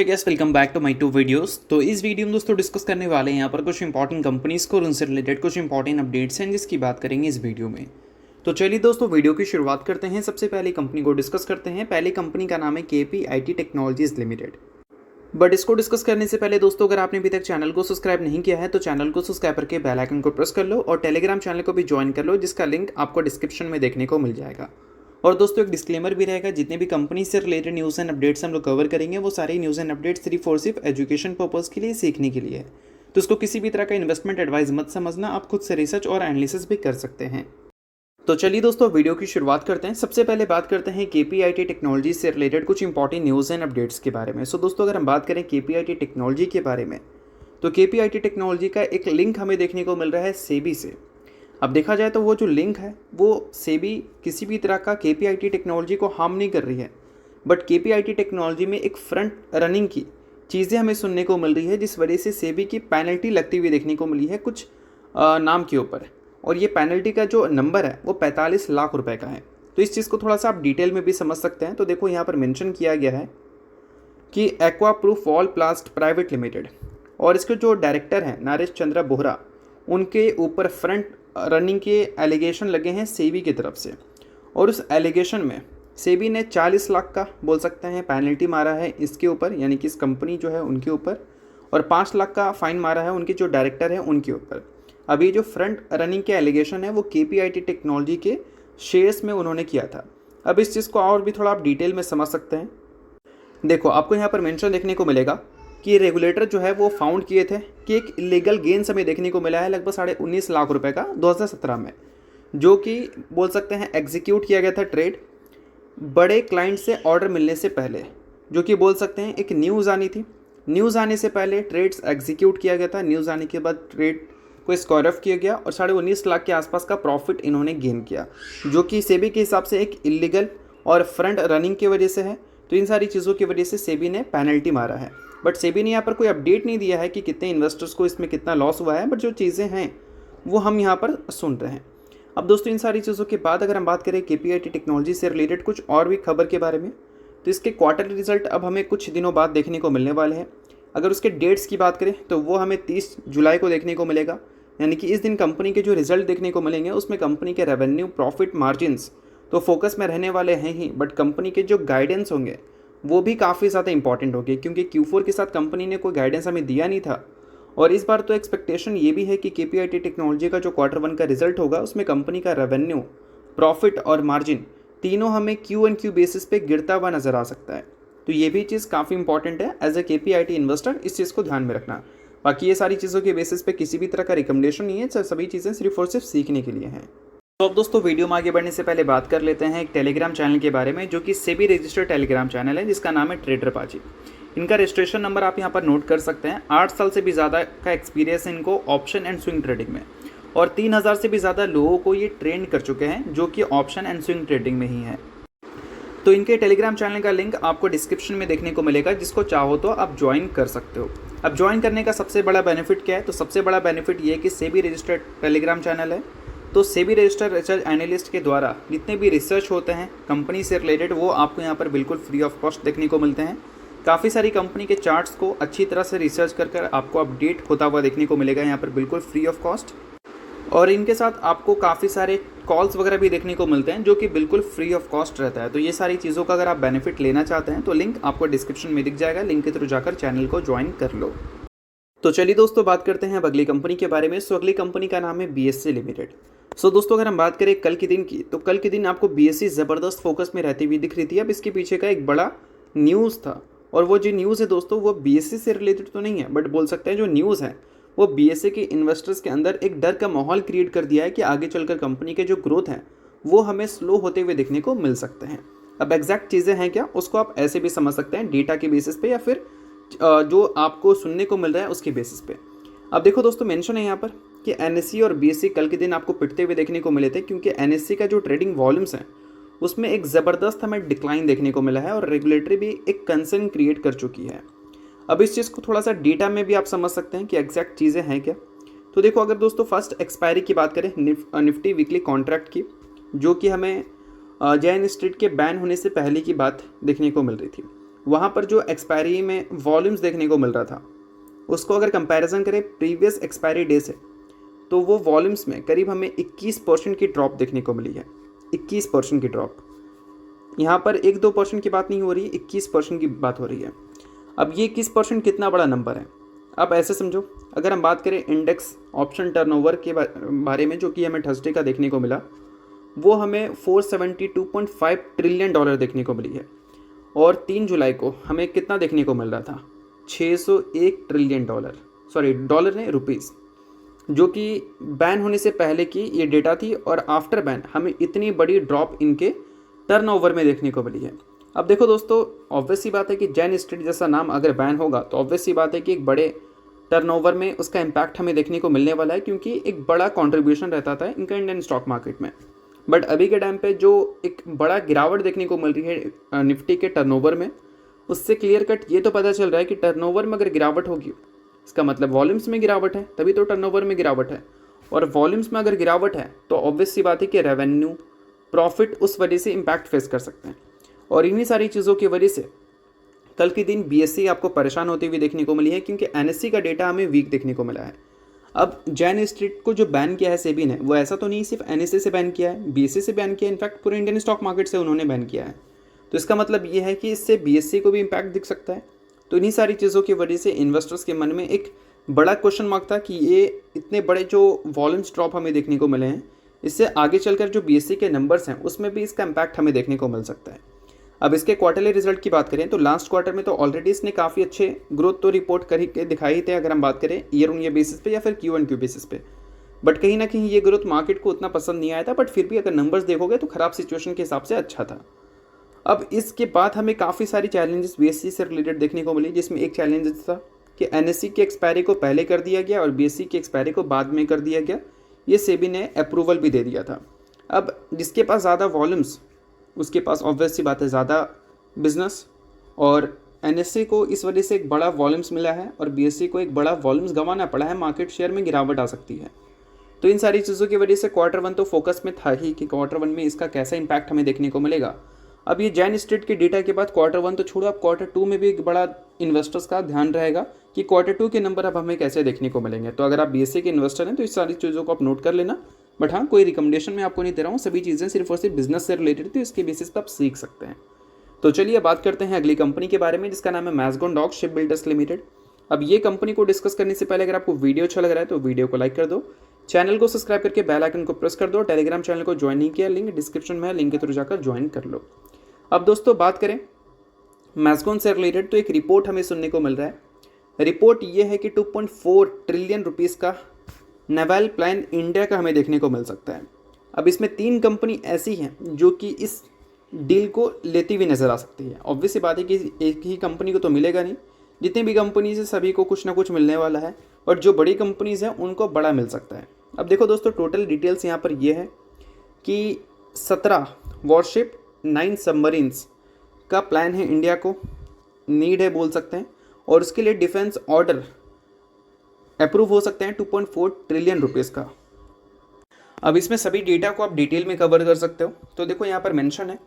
Hey guys, welcome back to my to videos. तो इस video में दोस्तों डिस्कस करने वाले हैं यहाँ पर कुछ इंपॉर्टेंट कंपनीज को और उनसे रिलेटेड कुछ इंपॉर्टेंट अपडेट्स हैं जिसकी बात करेंगे इस वीडियो में। तो चलिए दोस्तों वीडियो की शुरुआत करते हैं। सबसे पहले कंपनी को डिस्कस करते हैं। पहली कंपनी का नाम है KPIT टेक्नोलॉजीज लिमिटेड। बट इसको डिस्कस करने से पहले दोस्तों, अगर आपने अभी तक चैनल को सब्सक्राइब नहीं किया है तो चैनल को सब्सक्राइब करके बेल आइकन को प्रेस कर लो और टेलीग्राम चैनल को भी ज्वाइन कर लो, जिसका लिंक आपको डिस्क्रिप्शन में देखने को मिल जाएगा। और दोस्तों एक डिस्क्लेमर भी रहेगा, जितने भी कंपनी से रिलेटेड न्यूज़ एंड अपडेट्स हम लोग कवर करेंगे वो सारी न्यूज़ एंड अपडेट्स सिर्फ एजुकेशन पर्पज़ के लिए, सीखने के लिए है। तो इसको किसी भी तरह का इन्वेस्टमेंट एडवाइस मत समझना, आप खुद से रिसर्च और एनालिसिस भी कर सकते हैं। तो चलिए दोस्तों वीडियो की शुरुआत करते हैं। सबसे पहले बात करते हैं KPIT टेक्नोलॉजी से रिलेटेड कुछ इंपॉर्टेंट न्यूज़ एंड अपडेट्स के बारे में। सो दोस्तों अगर हम बात करें KPIT टेक्नोलॉजी के बारे में, तो KPIT टेक्नोलॉजी का एक लिंक हमें देखने को मिल रहा है सेबी से। अब देखा जाए तो वो जो लिंक है वो सेबी किसी भी तरह का KPIT टेक्नोलॉजी को हार्म नहीं कर रही है, बट KPIT टेक्नोलॉजी में एक फ्रंट रनिंग की चीज़ें हमें सुनने को मिल रही है, जिस वजह से सेबी की पेनल्टी लगती हुई देखने को मिली है कुछ नाम के ऊपर। और ये पेनल्टी का जो नंबर है वो 45 लाख रुपए का है। तो इस चीज़ को थोड़ा सा आप डिटेल में भी समझ सकते हैं। तो देखो यहाँ पर मेंशन किया गया है कि aqua proof wall प्लास्ट private limited और इसके जो डायरेक्टर हैं नरेश चंद्र बोहरा, उनके ऊपर फ्रंट रनिंग के एलिगेशन लगे हैं सेबी की तरफ से। और उस एलिगेशन में सेबी ने 40 लाख का बोल सकते हैं पेनल्टी मारा है इसके ऊपर, यानी कि इस कंपनी जो है उनके ऊपर, और 5 लाख का फाइन मारा है उनके जो डायरेक्टर हैं उनके ऊपर। अभी जो फ्रंट रनिंग के एलिगेशन है वो KPIT टेक्नोलॉजी के शेयर्स में उन्होंने किया था। अब इस चीज़ को और भी थोड़ा आप डिटेल में समझ सकते हैं। देखो आपको यहाँ पर मेंशन देखने को मिलेगा कि रेगुलेटर जो है वो फाउंड किए थे कि एक इलीगल गेन्स हमें देखने को मिला है लगभग 19.5 लाख रुपए का 2017 में, जो कि बोल सकते हैं एग्जीक्यूट किया गया था ट्रेड बड़े क्लाइंट से ऑर्डर मिलने से पहले, जो कि बोल सकते हैं एक न्यूज़ आनी थी। न्यूज़ आने से पहले ट्रेड्स एग्जीक्यूट किया गया था, न्यूज़ आने के बाद ट्रेड को स्क्वायर ऑफ किया गया और 19.5 लाख के आसपास का प्रॉफिट इन्होंने गेन किया, जो कि सेबी के हिसाब से एक इलीगल और फ्रंट रनिंग की वजह से है। तो इन सारी चीज़ों की वजह से सेबी ने पेनल्टी मारा है। बट सेबी ने यहाँ पर कोई अपडेट नहीं दिया है कि कितने इन्वेस्टर्स को इसमें कितना लॉस हुआ है, बट जो चीज़ें हैं वो हम यहाँ पर सुन रहे हैं। अब दोस्तों इन सारी चीज़ों के बाद अगर हम बात करें KPIT टेक्नोलॉजी से रिलेटेड कुछ और भी खबर के बारे में, तो इसके क्वार्टरली रिजल्ट अब हमें कुछ दिनों बाद देखने को मिलने वाले हैं। अगर उसके डेट्स की बात करें तो वो हमें 30 जुलाई को देखने को मिलेगा, यानी कि इस दिन कंपनी के जो रिजल्ट देखने को मिलेंगे उसमें कंपनी के रेवेन्यू, प्रॉफिट, मार्जिन्स तो फोकस में रहने वाले हैं ही, बट कंपनी के जो गाइडेंस होंगे वो भी काफ़ी ज़्यादा इंपॉर्टेंट होगी, क्योंकि Q4 के साथ कंपनी ने कोई गाइडेंस हमें दिया नहीं था। और इस बार तो एक्सपेक्टेशन ये भी है कि KPIT टेक्नोलॉजी का जो Q1 का रिजल्ट होगा उसमें कंपनी का रेवेन्यू, प्रॉफिट और मार्जिन तीनों हमें Q-on-Q बेसिस पे गिरता हुआ नज़र आ सकता है। तो ये भी चीज़ काफ़ी इंपॉर्टेंट है एज ए KPIT इन्वेस्टर, इस चीज़ को ध्यान में रखना। बाकी ये सारी चीज़ों के बेसिस पे किसी भी तरह का रिकमेंडेशन नहीं है, सभी चीज़ें सिर्फ और सिर्फ सीखने के लिए हैं। तो अब दोस्तों वीडियो में आगे बढ़ने से पहले बात कर लेते हैं एक टेलीग्राम चैनल के बारे में, जो कि सेबी रजिस्टर्ड टेलीग्राम चैनल है जिसका नाम है ट्रेडर पाजी। इनका रजिस्ट्रेशन नंबर आप यहाँ पर नोट कर सकते हैं। 8 साल से भी ज़्यादा का एक्सपीरियंस है इनको ऑप्शन एंड स्विंग ट्रेडिंग में, और 3000 से भी ज़्यादा लोगों को ये ट्रेंड कर चुके हैं जो कि ऑप्शन एंड स्विंग ट्रेडिंग में ही है। तो इनके टेलीग्राम चैनल का लिंक आपको डिस्क्रिप्शन में देखने को मिलेगा, जिसको चाहो तो आप ज्वाइन कर सकते हो। अब ज्वाइन करने का सबसे बड़ा बेनिफिट क्या है? तो सबसे बड़ा बेनिफिट ये है कि सेबी रजिस्टर्ड टेलीग्राम चैनल है। तो सेबी रजिस्टर्ड रिसर्च एनालिस्ट के द्वारा जितने भी रिसर्च होते हैं कंपनी से रिलेटेड वो आपको यहाँ पर बिल्कुल फ्री ऑफ कॉस्ट देखने को मिलते हैं। काफ़ी सारी कंपनी के चार्ट्स को अच्छी तरह से रिसर्च कर आपको अपडेट होता हुआ देखने को मिलेगा यहाँ पर बिल्कुल फ्री ऑफ कॉस्ट। और इनके साथ आपको काफ़ी सारे कॉल्स वगैरह भी देखने को मिलते हैं जो कि बिल्कुल फ्री ऑफ कॉस्ट रहता है। तो ये सारी चीज़ों का अगर आप बेनिफिट लेना चाहते हैं तो लिंक आपको डिस्क्रिप्शन में दिख जाएगा, लिंक के थ्रू जाकर चैनल को ज्वाइन कर लो। तो चलिए दोस्तों बात करते हैं अब अगली कंपनी के बारे में। सो अगली कंपनी का नाम है BSE लिमिटेड। सो दोस्तों अगर हम बात करें कल के दिन की, तो कल के दिन आपको BSE ज़बरदस्त फोकस में रहती हुई दिख रही थी। अब इसके पीछे का एक बड़ा न्यूज़ था, और वो जो न्यूज़ है दोस्तों वो BSE से रिलेटेड तो नहीं है, बट बोल सकते हैं जो न्यूज़ है वो BSE के इन्वेस्टर्स के अंदर एक डर का माहौल क्रिएट कर दिया है कि आगे चलकर कंपनी के जो ग्रोथ हैं वो हमें स्लो होते हुए देखने को मिल सकते हैं। अब एग्जैक्ट चीज़ें हैं क्या, उसको आप ऐसे भी समझ सकते हैं डेटा के बेसिस पे, या फिर जो आपको सुनने को मिल रहा है उसके बेसिस पे। अब देखो दोस्तों मेंशन है यहाँ पर कि NSE और BSE कल के दिन आपको पिटते हुए देखने को मिले थे, क्योंकि NSE का जो ट्रेडिंग वॉल्यूम्स हैं उसमें एक ज़बरदस्त हमें डिक्लाइन देखने को मिला है, और रेगुलेटरी भी एक कंसर्न क्रिएट कर चुकी है। अब इस चीज़ को थोड़ा सा डेटा में भी आप समझ सकते हैं कि एग्जैक्ट चीज़ें हैं क्या। तो देखो अगर दोस्तों फर्स्ट एक्सपायरी की बात करें निफ्टी वीकली कॉन्ट्रैक्ट की, जो कि हमें जैन स्ट्रीट के बैन होने से पहले की बात देखने को मिल रही थी। वहाँ पर जो एक्सपायरी में वॉल्यूम्स देखने को मिल रहा था, उसको अगर कंपैरिजन करें प्रीवियस एक्सपायरी डे से, तो वो वॉल्यूम्स में करीब हमें 21% की ड्रॉप देखने को मिली है। 21% की ड्रॉप। यहाँ पर 1-2% की बात नहीं हो रही है, 21% की बात हो रही है। अब ये 21% कितना बड़ा नंबर है? अब ऐसे समझो, अगर हम बात करें इंडेक्स ऑप्शन टर्नओवर के बारे में, जो कि हमें थर्सडे का देखने को मिला, वो हमें 472.5 ट्रिलियन डॉलर देखने को मिली है। और 3 जुलाई को हमें कितना देखने को मिल रहा था? 601 ट्रिलियन डॉलर, सॉरी डॉलर नहीं, रुपीज़, जो कि बैन होने से पहले की ये डेटा थी। और आफ्टर बैन हमें इतनी बड़ी ड्रॉप इनके टर्नओवर में देखने को मिली है। अब देखो दोस्तों, ऑब्वियस सी बात है कि जैन स्ट्रीट जैसा नाम अगर बैन होगा तो ऑब्वियस सी बात है कि एक बड़े टर्नओवर में उसका इम्पैक्ट हमें देखने को मिलने वाला है, क्योंकि एक बड़ा कंट्रीब्यूशन रहता था इनका इंडियन स्टॉक मार्केट में। बट अभी के टाइम पे जो एक बड़ा गिरावट देखने को मिल रही है निफ्टी के टर्नओवर में, उससे क्लियर कट ये तो पता चल रहा है कि टर्नओवर में अगर गिरावट होगी, इसका मतलब वॉल्यूम्स में गिरावट है, तभी तो टर्नओवर में गिरावट है। और वॉल्यूम्स में अगर गिरावट है तो ऑब्वियस सी बात है कि रेवेन्यू, प्रॉफिट उस वजह से इम्पैक्ट फेस कर सकते हैं। और इन्हीं सारी चीज़ों की वजह से कल के दिन बीएससी आपको परेशान होती हुई देखने को मिली है, क्योंकि एनएससी का डेटा हमें वीक देखने को मिला है। अब जैन स्ट्रीट को जो बैन किया है सेबी ने, वो ऐसा तो नहीं सिर्फ एनएससी से बैन किया है, बीएससी से बैन किया है, इनफैक्ट पूरे इंडियन स्टॉक मार्केट से उन्होंने बैन किया है। तो इसका मतलब ये है कि इससे बीएससी को भी इम्पैक्ट दिख सकता है। तो इन्हीं सारी चीज़ों की वजह से इन्वेस्टर्स के मन में एक बड़ा क्वेश्चन मार्क था कि ये इतने बड़े जो वॉल्यूम्स ड्रॉप हमें देखने को मिले हैं, इससे आगे चलकर जो बीएससी के नंबर्स हैं उसमें भी इसका इम्पैक्ट हमें देखने को मिल सकता है। अब इसके क्वार्टरली रिजल्ट की बात करें तो लास्ट क्वार्टर में तो ऑलरेडी इसने काफ़ी अच्छे ग्रोथ तो रिपोर्ट करके दिखाई थे, अगर हम बात करें ईयर ऑन ईयर बेसिस पे या फिर क्यू ऑन क्यू बेसिस पे। बट कहीं ना कहीं ये ग्रोथ मार्केट को उतना पसंद नहीं आया था, बट फिर भी अगर नंबर्स देखोगे तो ख़राब सिचुएशन के हिसाब से अच्छा था। अब इसके बाद हमें काफ़ी सारी चैलेंजेस बीएससी से रिलेटेड देखने को मिली, जिसमें एक चैलेंज था कि एनएससी की एक्सपायरी को पहले कर दिया गया और बीएससी की एक्सपायरी को बाद में कर दिया गया। ये सेबी ने अप्रूवल भी दे दिया था। अब जिसके पास ज़्यादा वॉल्यूम्स, उसके पास ऑब्वियस सी बात है ज़्यादा बिजनेस, और एनएससी को इस वजह से एक बड़ा वॉल्यूम्स मिला है और बीएससी को एक बड़ा वॉल्यूम्स गंवाना पड़ा है, मार्केट शेयर में गिरावट आ सकती है। तो इन सारी चीज़ों की वजह से क्वार्टर वन तो फोकस में था ही कि क्वार्टर वन में इसका कैसा इंपैक्ट हमें देखने को मिलेगा। अब ये जैन स्ट्रीट के डेटा के बाद क्वार्टर वन तो छोड़ो, अब क्वार्टर टू में भी एक बड़ा इन्वेस्टर्स का ध्यान रहेगा कि क्वार्टर टू के नंबर अब हमें कैसे देखने को मिलेंगे। तो अगर आप बीएससी के इन्वेस्टर हैं तो इस सारी चीज़ों को आप नोट कर लेना। बट हाँ, कोई रिकमेंडेशन मैं आपको नहीं दे रहा हूँ, सभी चीज़ें सिर्फ और सिर्फ बिजनेस से रिलेटेड थी, इसके बेसिस पर आप सीख सकते हैं। तो चलिए बात करते हैं अगली कंपनी के बारे में, जिसका नाम है मैज़गॉन डॉक शिप बिल्डर्स लिमिटेड। अब ये कंपनी को डिस्कस करने से पहले अगर आपको वीडियो अच्छा लग रहा है तो वीडियो को लाइक कर दो, चैनल को सब्सक्राइब करके बेल आइकन को प्रेस कर दो, टेलीग्राम चैनल को ज्वाइन नहीं किया, लिंक डिस्क्रिप्शन में है, लिंक के थ्रू जाकर ज्वाइन कर लो। अब दोस्तों बात करें मैज़गॉन से रिलेटेड तो एक रिपोर्ट हमें सुनने को मिल रहा है। रिपोर्ट ये है कि 2.4 ट्रिलियन रुपीज़ का नेवल प्लान इंडिया का हमें देखने को मिल सकता है। अब इसमें 3 कंपनी ऐसी हैं जो कि इस डील को लेती हुई नज़र आ सकती है। ऑब्वियस सी बात है कि एक ही कंपनी को तो मिलेगा नहीं, जितनी भी कंपनीज है सभी को कुछ ना कुछ मिलने वाला है, बट जो बड़ी कंपनीज हैं उनको बड़ा मिल सकता है। अब देखो दोस्तों, टोटल डिटेल्स यहाँ पर ये है कि 17 वॉरशिप, 9 सबमरीन्स का प्लान है, इंडिया को नीड है बोल सकते हैं, और उसके लिए डिफेंस ऑर्डर अप्रूव हो सकते हैं 2.4 ट्रिलियन रुपीज़ का। अब इसमें सभी डेटा को आप डिटेल में कवर कर सकते हो। तो देखो यहाँ पर मेंशन है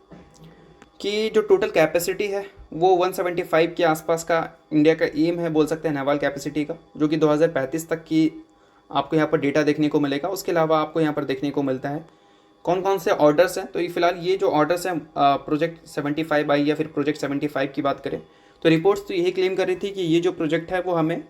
कि जो टोटल कैपेसिटी है वो 175 के आसपास का इंडिया का एम है बोल सकते हैं नेवल कैपेसिटी का, जो कि 2035 तक की आपको यहाँ पर डेटा देखने को मिलेगा। उसके अलावा आपको यहाँ पर देखने को मिलता है कौन कौन से ऑर्डर्स हैं। तो ये फिलहाल ये जो ऑर्डर्स हैं प्रोजेक्ट 75 आई या फिर प्रोजेक्ट 75 की बात करें तो रिपोर्ट्स तो यही क्लेम कर रही थी कि ये जो प्रोजेक्ट है वो हमें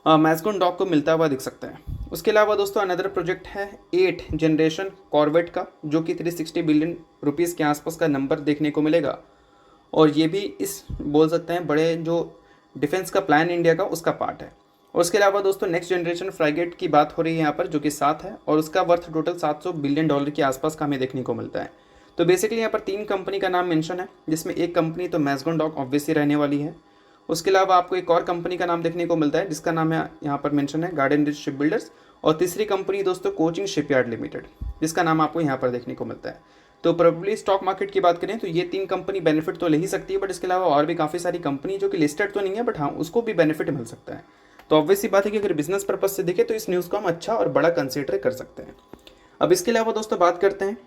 मैज़गॉन डॉक को मिलता हुआ दिख सकता है। उसके अलावा दोस्तों अनदर प्रोजेक्ट है 8 जनरेशन कॉर्वेट का, जो कि 360 बिलियन रुपीज़ के आसपास का नंबर देखने को मिलेगा, और ये भी इस बोल सकते हैं बड़े जो डिफेंस का प्लान इंडिया का उसका पार्ट है। और उसके अलावा दोस्तों नेक्स्ट जनरेशन फ्राइगेट की बात हो रही है यहाँ पर, जो कि 7 है, और उसका वर्थ टोटल 700 बिलियन डॉलर के आसपास का हमें देखने को मिलता है। तो बेसिकली यहाँ पर 3 कंपनी का नाम मेंशन है, जिसमें एक कंपनी तो मैज़गॉन डॉक ऑब्वियसली रहने वाली है। उसके अलावा आपको एक और कंपनी का नाम देखने को मिलता है जिसका नाम है यहाँ पर मेंशन है गार्डन रिच शिप बिल्डर्स, और तीसरी कंपनी दोस्तों कोचिंग शिपयार्ड लिमिटेड, जिसका नाम आपको यहाँ पर देखने को मिलता है। तो प्रोबेबली स्टॉक मार्केट की बात करें तो ये 3 कंपनी बेनिफिट तो ले ही सकती है, बट इसके अलावा और भी काफ़ी सारी कंपनी जो कि लिस्टेड तो नहीं है, बट हाँ उसको भी बेनिफिट मिल सकता है। तो ऑब्वियस सी बात है कि अगर बिजनेस पर्पज से देखें तो इस न्यूज़ को हम अच्छा और बड़ा कंसिडर कर सकते हैं। अब इसके अलावा दोस्तों बात करते हैं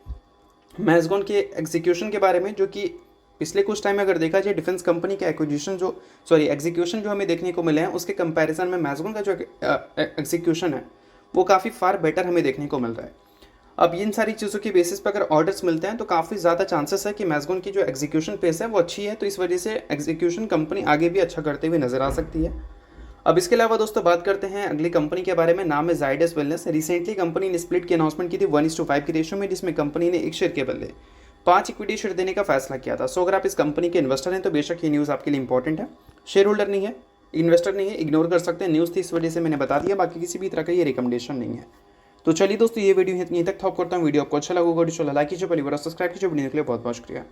मैज़गॉन के एग्जीक्यूशन के बारे में, जो कि पिछले कुछ टाइम में अगर देखा जाए डिफेंस कंपनी के एग्जीक्यूशन जो हमें देखने को मिले हैं उसके कंपैरिजन में मैज़गॉन का जो एग्जीक्यूशन है वो काफ़ी फार बेटर हमें देखने को मिल रहा है। अब इन सारी चीज़ों की बेसिस पर अगर ऑर्डर्स मिलते हैं तो काफ़ी ज़्यादा चांसेस है कि मैज़गॉन की जो एग्जीक्यूशन पेस है वो अच्छी है, तो इस वजह से एग्जीक्यूशन कंपनी आगे भी अच्छा करते हुए नजर आ सकती है। अब इसके अलावा दोस्तों बात करते हैं अगली कंपनी के बारे में, नाम है जाइडस वेलनेस। रिसेंटली कंपनी ने स्प्लिट की अनाउंसमेंट की थी 1:5 की रेशियो में, जिसमें कंपनी ने एक शेयर के बदले 5 इक्विटी शेयर देने का फैसला किया था। सो अगर आप इस कंपनी के इन्वेस्टर हैं तो बेशक ये न्यूज़ आपके लिए इंपॉर्टेंट है। शेयर होल्डर नहीं है, इन्वेस्टर नहीं है, इग्नोर कर सकते हैं, न्यूज़ थी इस वजह से मैंने बता दिया, बाकी किसी भी तरह का ये रिकमेंडेशन नहीं है। तो चलिए दोस्तों ये वीडियो यहीं तक थॉप करता हूँ। वीडियो आपको अच्छा लगा होगा, लाइक कीजिए, पहली बार सब्सक्राइब कीजिए। वीडियो के लिए बहुत बहुत शुक्रिया।